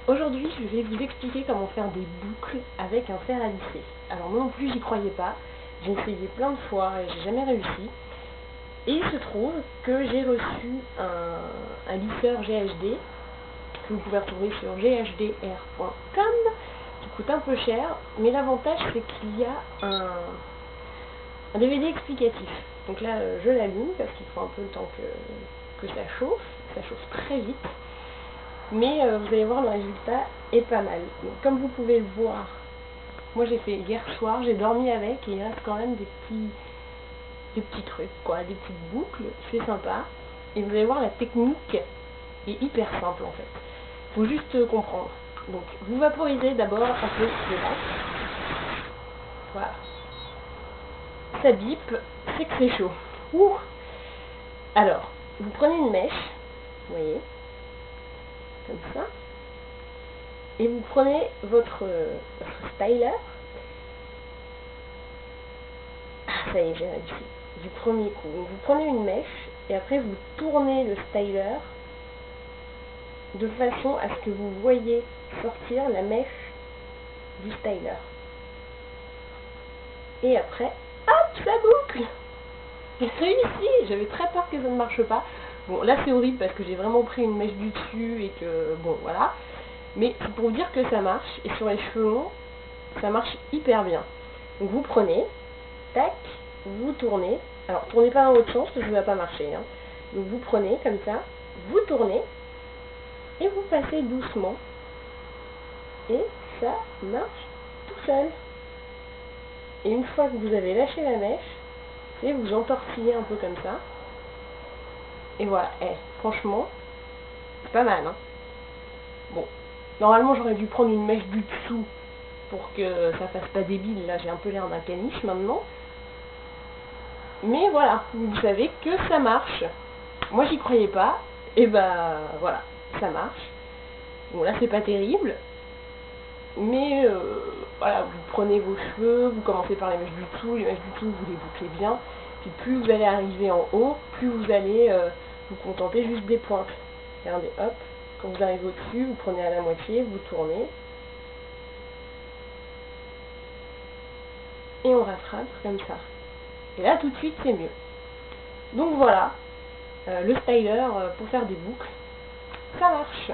Aujourd'hui, je vais vous expliquer comment faire des boucles avec un fer à lisser. Alors moi non plus, j'y croyais pas. J'ai essayé plein de fois et j'ai jamais réussi. Et il se trouve que j'ai reçu un lisseur GHD que vous pouvez retrouver sur ghdr.com qui coûte un peu cher, mais l'avantage c'est qu'il y a un DVD explicatif. Donc là, je l'allume parce qu'il faut un peu le temps que ça chauffe très vite. Mais vous allez voir, le résultat est pas mal. Donc, comme vous pouvez le voir, moi j'ai fait hier soir, j'ai dormi avec et il reste quand même des petits trucs, quoi, des petites boucles, c'est sympa. Et vous allez voir, la technique est hyper simple en fait. Il faut juste comprendre. Donc vous vaporisez d'abord un peu dedans. Voilà. Ça bip, c'est que c'est chaud. Ouh. Alors, vous prenez une mèche, vous voyez, comme ça. Et vous prenez votre styler. Ah, ça y est, j'ai réussi. Du premier coup. Donc vous prenez une mèche et après vous tournez le styler de façon à ce que vous voyez sortir la mèche du styler. Et après, hop, ça boucle. J'ai réussi. J'avais très peur que ça ne marche pas. Bon, là c'est horrible parce que j'ai vraiment pris une mèche du dessus et que, bon, voilà. Mais c'est pour vous dire que ça marche, et sur les cheveux longs, ça marche hyper bien. Donc vous prenez, tac, vous tournez, alors tournez pas dans l'autre sens parce que ça ne va pas marcher, hein. Donc vous prenez comme ça, vous tournez, et vous passez doucement, et ça marche tout seul. Et une fois que vous avez lâché la mèche, vous entortillez un peu comme ça, et voilà, franchement, c'est pas mal, hein. Bon, normalement j'aurais dû prendre une mèche du dessous pour que ça fasse pas débile, là j'ai un peu l'air d'un caniche maintenant. Mais voilà, vous savez que ça marche. Moi j'y croyais pas, et bah voilà, ça marche. Bon là c'est pas terrible, mais voilà, vous prenez vos cheveux, vous commencez par les mèches du dessous, vous les bouclez bien, puis plus vous allez arriver en haut, plus vous allez vous contenter juste des pointes. Regardez, hop, quand vous arrivez au-dessus, vous prenez à la moitié, vous tournez, et on rattrape comme ça. Et là tout de suite c'est mieux. Donc voilà, le styler pour faire des boucles, ça marche.